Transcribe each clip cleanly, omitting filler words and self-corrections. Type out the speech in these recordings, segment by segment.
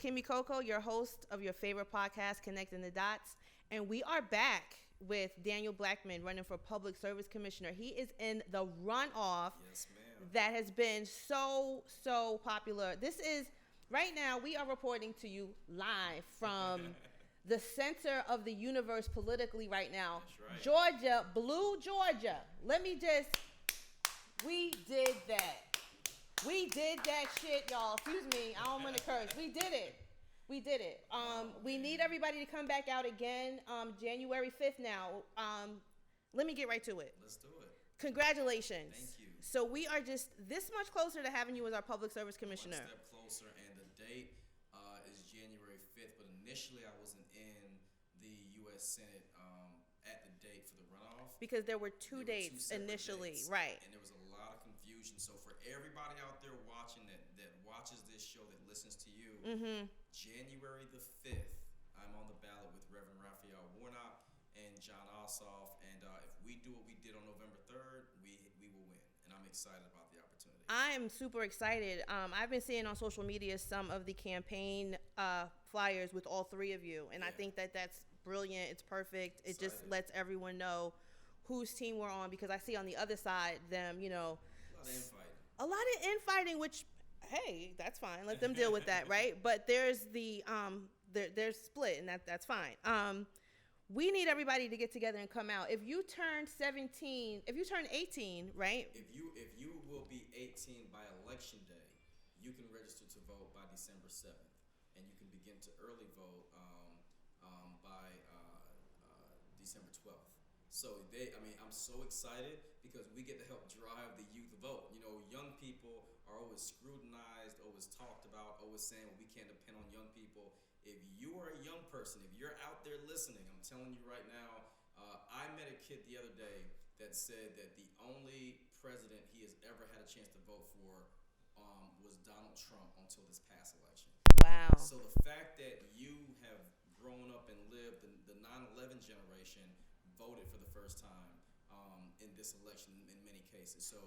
Kymmy Coco, your host of your favorite podcast, Connecting the Dots. And we are back with Daniel Blackman running for Public Service Commissioner. He is in the runoff Yes, ma'am. that has been so popular. This is, right now, we are reporting to you live from the center of the universe politically right now. That's right. Georgia, blue Georgia. We did that. We did that shit, y'all. Excuse me. I don't want to curse. We did it. We need everybody to come back out again January 5th now. Let me get right to it. Let's do it. Congratulations. Thank you. So we are just this much closer to having you as our Public Service Commissioner. One step closer, and the date is January 5th. But initially, I wasn't in the U.S. Senate at the date for the runoff. Because there were two dates initially, dates, right. And there was a lot of confusion. So for everybody out there watching that watches this show, that listens to you, January the 5th, I'm on the ballot with Reverend Raphael Warnock and John Ossoff. And if we do what we did on November 3rd, we will win. And I'm excited about the opportunity. I'm super excited. I've been seeing on social media some of the campaign flyers with all three of you, and I think that's brilliant. It's perfect. It just lets everyone know whose team we're on, because I see on the other side them, A lot of infighting. A lot of infighting, which, hey, that's fine. Let them deal with that, right? But there's they're split, and that's fine. We need everybody to get together and come out. If you turn 18, right? If you will be 18 by election day, you can register to vote by December 7th, and you can begin to early vote by December 12th. So I'm so excited because we get to help drive the youth vote. Young people are always scrutinized, always talked about, always saying, well, we can't depend on young people. If you are a young person, if you're out there listening, I'm telling you right now, I met a kid the other day that said that the only president he has ever had a chance to vote for was Donald Trump until this past election. Wow. So the fact that you have grown up and lived the 9/11 generation, voted for the first time in this election in many cases. So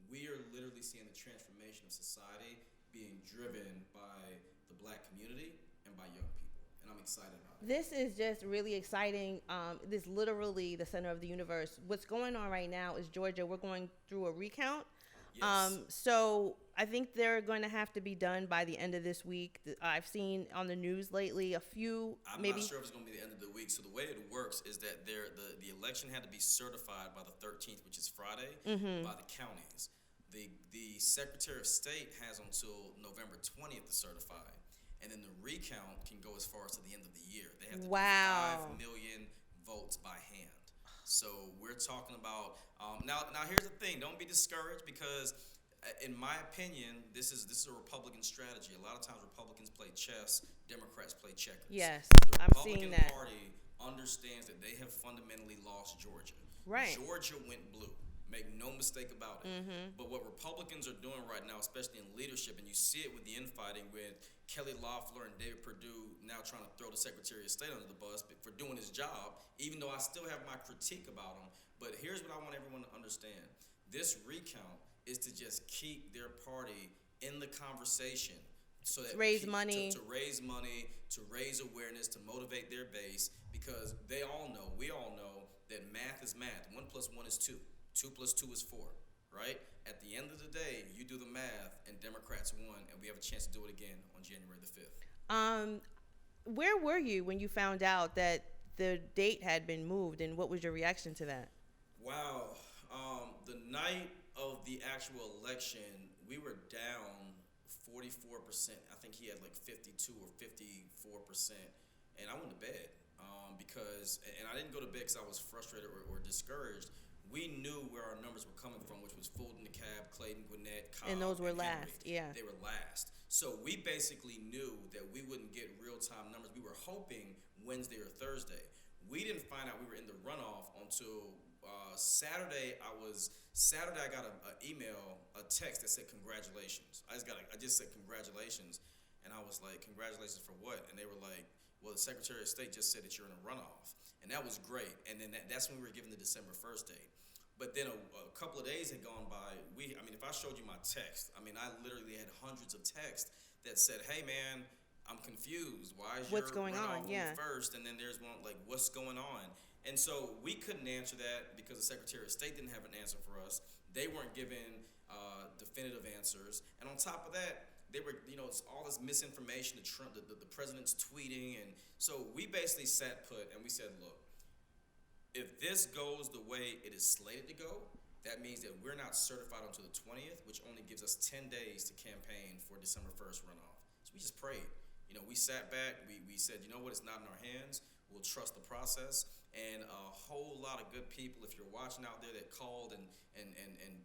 we are literally seeing the transformation of society being driven by the black community and by young people. And I'm excited about it. This is just really exciting. This is literally the center of the universe. What's going on right now is Georgia. We're going through a recount. Yes. So I think they're going to have to be done by the end of this week. I've seen on the news lately a few. I'm not sure if it's going to be the end of the week. So the way it works is that the election had to be certified by the 13th, which is Friday, by the counties. The Secretary of State has until November 20th to certify. And then the recount can go as far as to the end of the year. They have to do 5 million votes by hand. So we're talking about now. Here's the thing: don't be discouraged, because, in my opinion, this is a Republican strategy. A lot of times Republicans play chess, Democrats play checkers. Yes, the I'm Republican seeing that. Party understands that they have fundamentally lost Georgia. Right. Georgia went blue. Make no mistake about it. But what Republicans are doing right now, especially in leadership, and you see it with the infighting with Kelly Loeffler and David Perdue now trying to throw the Secretary of State under the bus for doing his job, even though I still have my critique about him. But here's what I want everyone to understand. This recount is to just keep their party in the conversation, so that raise money, to raise money, to raise awareness, to motivate their base, because we all know that math is math. 1 + 1 is 2. 2 + 2 is 4, right? At the end of the day, you do the math, and Democrats won, and we have a chance to do it again on January the 5th. Where were you when you found out that the date had been moved, and what was your reaction to that? Wow. The night of the actual election, we were down 44%. I think he had like 52 or 54%, and I went to bed because I didn't go to bed because I was frustrated or discouraged. We knew where our numbers were coming from, which was Fulton DeKalb, Clayton, Gwinnett, Cobb, and those were and last. Henry. Yeah, they were last. So we basically knew that we wouldn't get real-time numbers. We were hoping Wednesday or Thursday. We didn't find out we were in the runoff until Saturday. I got an email, a text that said congratulations. I just said congratulations, and I was like, congratulations for what? And they were like, well, the Secretary of State just said that you're in a runoff, and that was great. And then that's when we were given the December 1st date. But then a couple of days had gone by. If I showed you my text, I literally had hundreds of texts that said, hey, man, I'm confused. Why is What's your going runoff on? Yeah. first, and then there's one like, what's going on? And so we couldn't answer that because the Secretary of State didn't have an answer for us. They weren't given definitive answers, and on top of that, they were, it's all this misinformation. The president's tweeting, and so we basically sat put and we said, look, if this goes the way it is slated to go, that means that we're not certified until the 20th, which only gives us 10 days to campaign for December 1st runoff. So we just prayed. We sat back, we said, you know what, it's not in our hands. We'll trust the process. And a whole lot of good people, if you're watching out there, that called and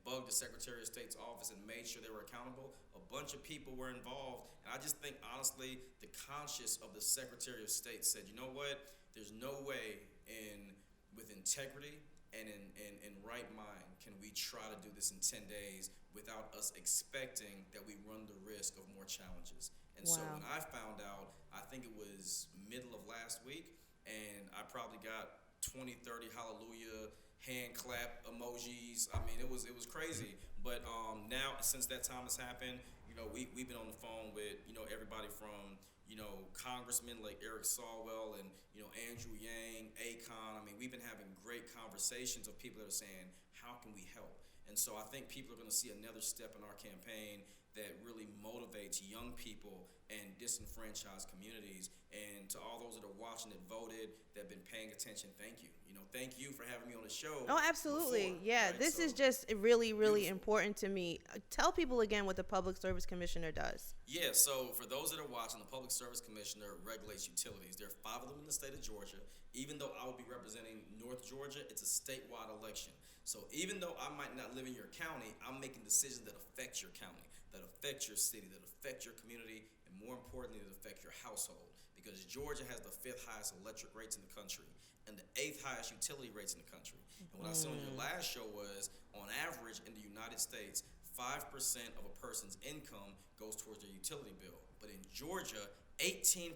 bugged the Secretary of State's office and made sure they were accountable. A bunch of people were involved. And I just think, honestly, the conscience of the Secretary of State said, you know what, there's no way with integrity and in right mind can we try to do this in 10 days without us expecting that we run the risk of more challenges. And so when I found out, I think it was middle of last week, and I probably got 20, 30 hallelujah hand clap emojis. I mean, it was crazy. But now, since that time has happened, we've been on the phone with everybody from congressmen like Eric Swalwell and Andrew Yang, Akon. I mean, we've been having great conversations of people that are saying, how can we help? And so I think people are going to see another step in our campaign that really motivates young people and disenfranchised communities. And to all those that are watching, that voted, that have been paying attention, thank you. Thank you for having me on the show. Oh, absolutely. Before, yeah, right? This So, is just really, really beautiful. important to me. Tell people again what the Public Service Commissioner does. Yeah, so for those that are watching, the Public Service Commissioner regulates utilities. There are 5 of them in the state of Georgia. Even though I will be representing North Georgia, it's a statewide election. So even though I might not live in your county, I'm making decisions that affect your county, that affect your city, that affect your community, and more importantly, that affect your household. Because Georgia has the 5th highest electric rates in the country and the 8th highest utility rates in the country. And what I said on your last show was, on average in the United States, 5% of a person's income goes towards their utility bill. But in Georgia, 18%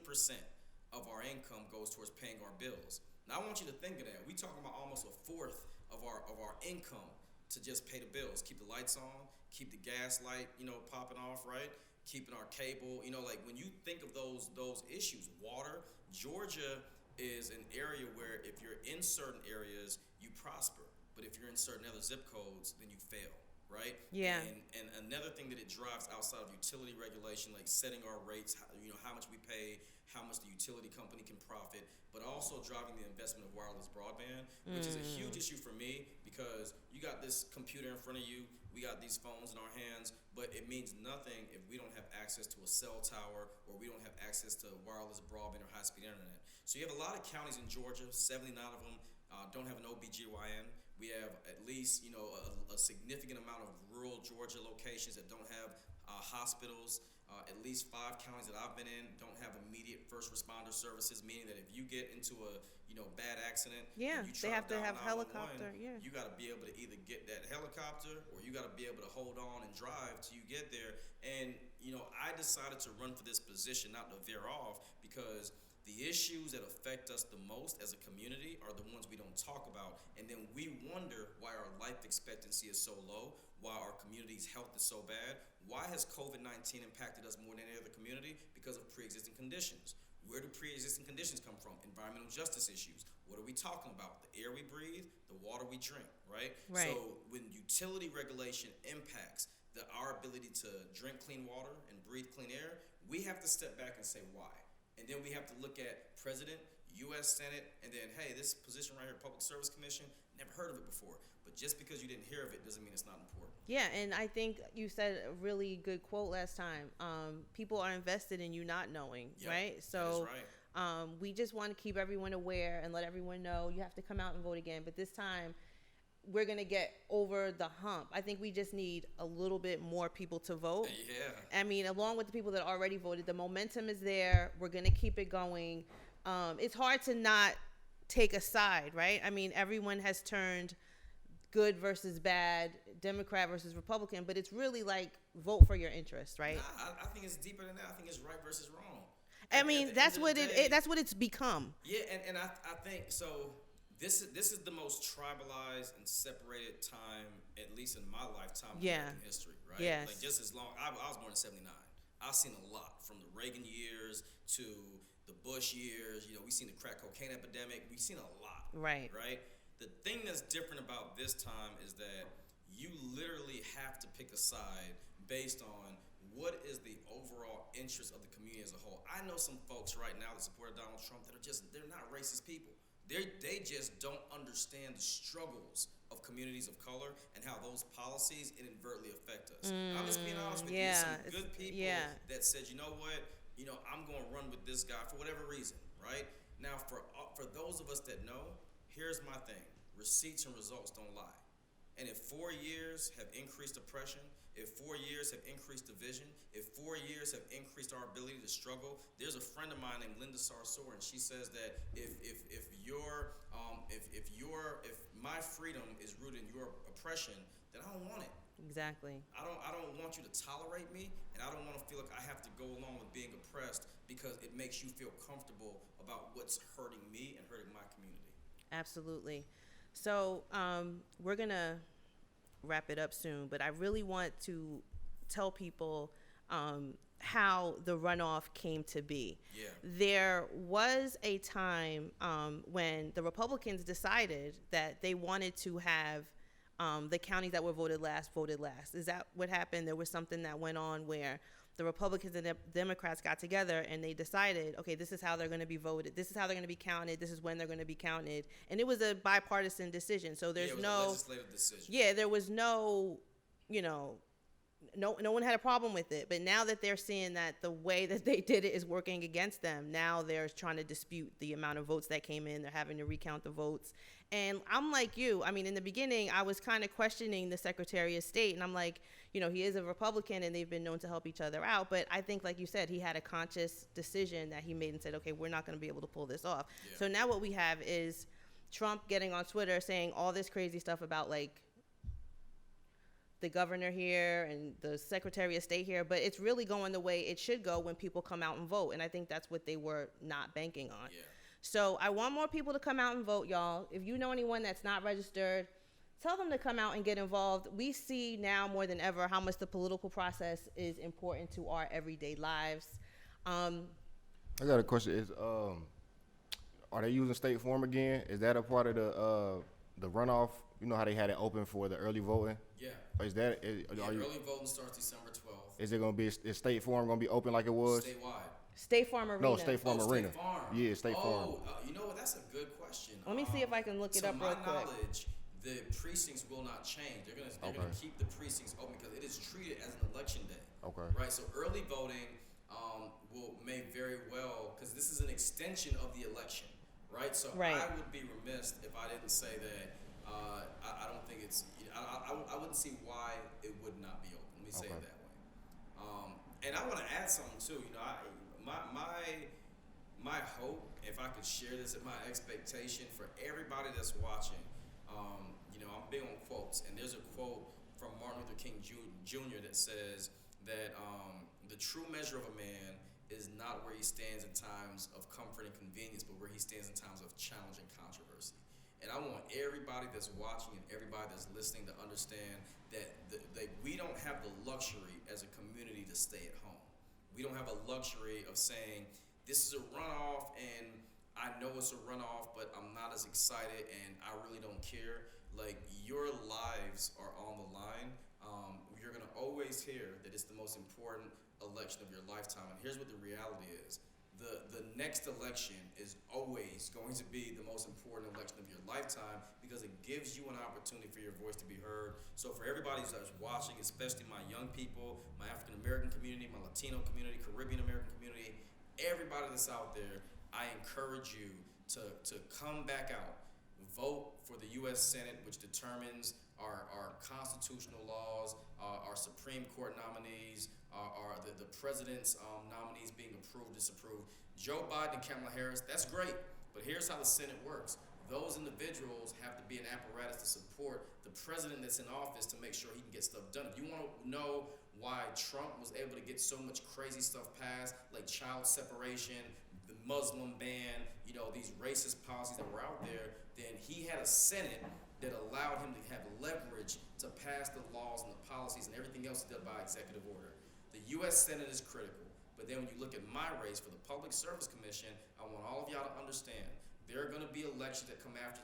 of our income goes towards paying our bills. Now I want you to think of that. We talking about almost a fourth of our income to just pay the bills, keep the lights on, keep the gas light, popping off, right? Keeping our cable, like when you think of those issues, water, Georgia is an area where if you're in certain areas, you prosper. But if you're in certain other zip codes, then you fail, right? Yeah. And another thing that it drives outside of utility regulation, like setting our rates, how much we pay, how much the utility company can profit, but also driving the investment of wireless broadband, which is a huge issue for me because you got this computer in front of you, we got these phones in our hands, but it means nothing if we don't have access to a cell tower or we don't have access to wireless broadband or high-speed internet. So you have a lot of counties in Georgia, 79 of them don't have an OBGYN. We have at least, a significant amount of rural Georgia locations that don't have hospitals. At least 5 counties that I've been in don't have immediate first responder services, meaning that if you get into a bad accident, and you they have to dial have 911, helicopter. Yeah. you got to be able to either get that helicopter or you got to be able to hold on and drive till you get there. And I decided to run for this position, not to veer off, because the issues that affect us the most as a community are the ones we don't talk about. And then we wonder why our life expectancy is so low, why our community's health is so bad. Why has COVID-19 impacted us more than any other community? Because of pre-existing conditions. Where do pre-existing conditions come from? Environmental justice issues. What are we talking about? The air we breathe, the water we drink, right? Right. So when utility regulation impacts our ability to drink clean water and breathe clean air, we have to step back and say why. And then we have to look at President, U.S. Senate, and then, hey, this position right here, Public Service Commission, never heard of it before. But just because you didn't hear of it doesn't mean it's not important. Yeah, and I think you said a really good quote last time. People are invested in you not knowing, right? So right. We just want to keep everyone aware and let everyone know you have to come out and vote again. But this time, we're going to get over the hump. I think we just need a little bit more people to vote. Yeah. I mean, along with the people that already voted, the momentum is there. We're going to keep it going. It's hard to not take a side, right? I mean, everyone has turned good versus bad, Democrat versus Republican, but it's really like vote for your interest, right? Nah, I think it's deeper than that. I think it's right versus wrong. I mean, that's what that's what it's become. Yeah, and I think so. This is the most tribalized and separated time, at least in my lifetime, in American history, right? Yes. Like just as long. I was born in '79. I've seen a lot from the Reagan years to the Bush years. You know, we've seen the crack cocaine epidemic. We've seen a lot. Right. Right? The thing that's different about this time is that you literally have to pick a side based on what is the overall interest of the community as a whole. I know some folks right now that support Donald Trump that are just, they're not racist people. They just don't understand the struggles of communities of color and how those policies inadvertently affect us. I'm just being honest with you. Some good people that said, you know what, I'm going to run with this guy for whatever reason, right? Now, for those of us that know, here's my thing. Receipts and results don't lie. And if 4 years have increased oppression, if 4 years have increased division, if 4 years have increased our ability to struggle, there's a friend of mine named Linda Sarsour, and she says that if my freedom is rooted in your oppression, then I don't want it. Exactly. I don't want you to tolerate me, and I don't want to feel like I have to go along with being oppressed because it makes you feel comfortable about what's hurting me and hurting my community. Absolutely. So we're going to wrap it up soon, but I really want to tell people how the runoff came to be. Yeah. There was a time when the Republicans decided that they wanted to have the counties that were voted last. Is that what happened? There was something that went on where the Republicans and the Democrats got together and they decided, okay, this is how they're going to be voted. This is how they're going to be counted. This is when they're going to be counted. And it was a bipartisan decision. So there's it was no a legislative decision. Yeah, there was no, no one had a problem with it. But now that they're seeing that the way that they did it is working against them, now they're trying to dispute the amount of votes that came in. They're having to recount the votes. And I'm like you. I mean, in the beginning, I was kind of questioning the Secretary of State. And I'm like, he is a Republican and they've been known to help each other out. But I think, like you said, he had a conscious decision that he made and said, okay, we're not going to be able to pull this off. Yeah. So now what we have is Trump getting on Twitter saying all this crazy stuff about, like, the governor here and the Secretary of State here, but it's really going the way it should go when people come out and vote. And I think that's what they were not banking on. Yeah. So I want more people to come out and vote, y'all. If you know anyone that's not registered, tell them to come out and get involved. We see now more than ever how much the political process is important to our everyday lives. I got a question. Are they using State Farm again? Is that a part of the runoff? You know how they had it open for the early voting? Yeah. Early voting starts December 12th. Is it going to be, is State Farm going to be open like it was? Statewide. State Farm Arena. No, State Farm Arena. State Farm. Yeah, State Farm. You know what? That's a good question. Let me see if I can look it up real quick. To my knowledge, the precincts will not change. They're gonna keep the precincts open because it is treated as an election day. Okay. Right. So early voting may very well, because this is an extension of the election. Right. So I would be remiss if I didn't say that. I don't think it's. I wouldn't see why it would not be open. Let me say it that way. And I want to add something too. My hope, if I could share this, and my expectation for everybody that's watching. I'm big on quotes, and there's a quote from Martin Luther King Jr. that says that the true measure of a man is not where he stands in times of comfort and convenience, but where he stands in times of challenge and controversy. And I want everybody that's watching and everybody that's listening to understand that we don't have the luxury as a community to stay at home. We don't have a luxury of saying, this is a runoff and I know it's a runoff, but I'm not as excited and I really don't care. Like, your lives are on the line. You're going to always hear that it's the most important election of your lifetime. And here's what the reality is. The next election is always going to be the most important election of your lifetime because it gives you an opportunity for your voice to be heard. So for everybody that's watching, especially my young people, my African American community, my Latino community, Caribbean American community, everybody that's out there, I encourage you to come back out. Vote for the U.S. Senate, which determines our constitutional laws, our Supreme Court nominees, the president's nominees being approved, disapproved. Joe Biden and Kamala Harris, that's great, but here's how the Senate works. Those individuals have to be an apparatus to support the president that's in office to make sure he can get stuff done. If you want to know why Trump was able to get so much crazy stuff passed, like child separation, the Muslim ban, these racist policies that were out there, then he had a Senate that allowed him to have leverage to pass the laws and the policies and everything else done by executive order. The U.S. Senate is critical. But then when you look at my race for the Public Service Commission, I want all of y'all to understand there are going to be elections that come after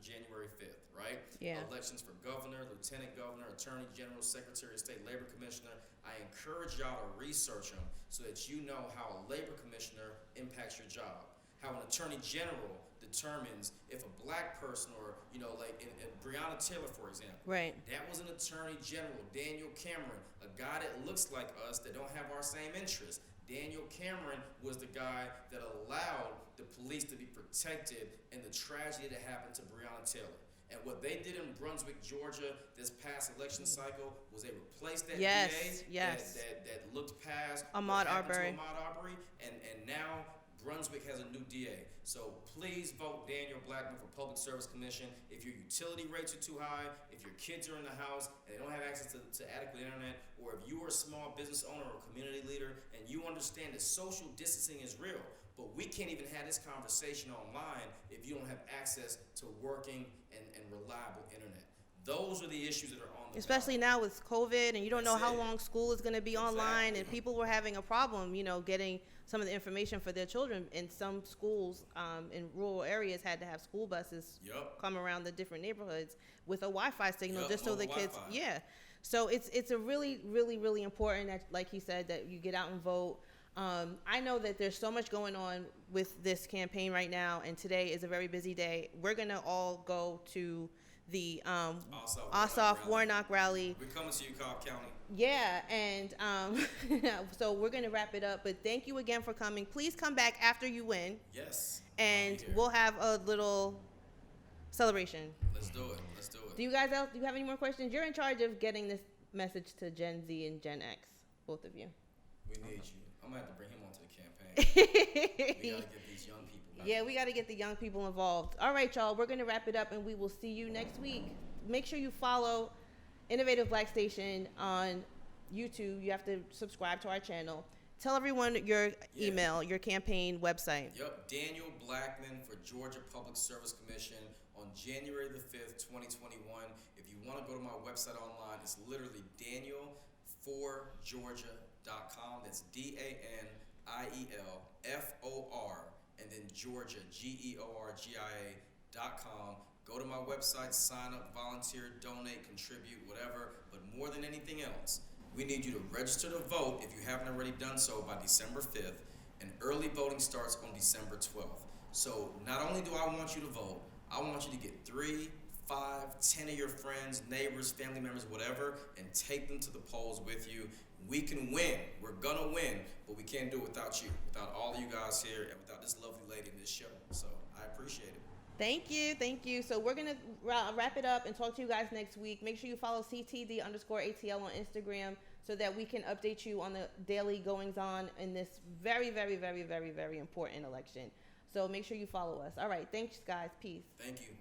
January 5th, right? Yeah. Elections for governor, lieutenant governor, attorney general, secretary of state, labor commissioner. I encourage y'all to research them so that you know how a labor commissioner impacts your job, how an attorney general determines if a black person or, like in Breonna Taylor, for example. Right. That was an attorney general, Daniel Cameron, a guy that looks like us that don't have our same interests. Daniel Cameron was the guy that allowed the police to be protected in the tragedy that happened to Breonna Taylor. And what they did in Brunswick, Georgia, this past election cycle was they replaced that DA that looked past Ahmaud Arbery. And now Brunswick has a new DA. So please vote Daniel Blackman for Public Service Commission. If your utility rates are too high, if your kids are in the house and they don't have access to adequate internet, or if you are a small business owner or community leader and you understand that social distancing is real, but we can't even have this conversation online if you don't have access to working and reliable internet. Those are the issues that are on the Especially ballot. now with COVID, and you don't know That's how it. long school is going to be online, Exactly. and people were having a problem, getting some of the information for their children. And some schools in rural areas had to have school buses Yup. come around the different neighborhoods with a Wi-Fi signal, Yup, just so the mobile kids, Wi-Fi. So it's a really, really, really important that, like he said, that you get out and vote. I know that there's so much going on with this campaign right now, and today is a very busy day. We're gonna all go to the Ossoff Warnock rally. We're coming to you, Cobb County. Yeah, and so we're gonna wrap it up. But thank you again for coming. Please come back after you win, Yes. and I'll be here. we'll have a little celebration. Let's do it. Let's do it. Do you guys else? Do you have any more questions? You're in charge of getting this message to Gen Z and Gen X, both of you. We need you. I'm gonna have to bring him onto the campaign. We gotta get these young people back. Yeah, we got to get the young people involved. All right, y'all, we're going to wrap it up, and we will see you next week. Make sure you follow Innovative Black Station on YouTube. You have to subscribe to our channel. Tell everyone your email, your campaign website. Yep, Daniel Blackman for Georgia Public Service Commission on January the 5th, 2021. If you want to go to my website online, it's literally daniel4georgia.com. That's DANIELFOR, and then Georgia, GEORGIA.com. Go to my website, sign up, volunteer, donate, contribute, whatever. But more than anything else, we need you to register to vote if you haven't already done so by December 5th, and early voting starts on December 12th. So not only do I want you to vote, I want you to get 3, 5, 10 of your friends, neighbors, family members, whatever, and take them to the polls with you. We can win. We're gonna win, but we can't do it without you, without all of you guys here, and without this lovely lady in this show. So I appreciate it. Thank you. So we're going to wrap it up and talk to you guys next week. Make sure you follow CTD_ATL on Instagram so that we can update you on the daily goings on in this very, very, very, very, very important election. So make sure you follow us. All right. Thanks, guys. Peace. Thank you.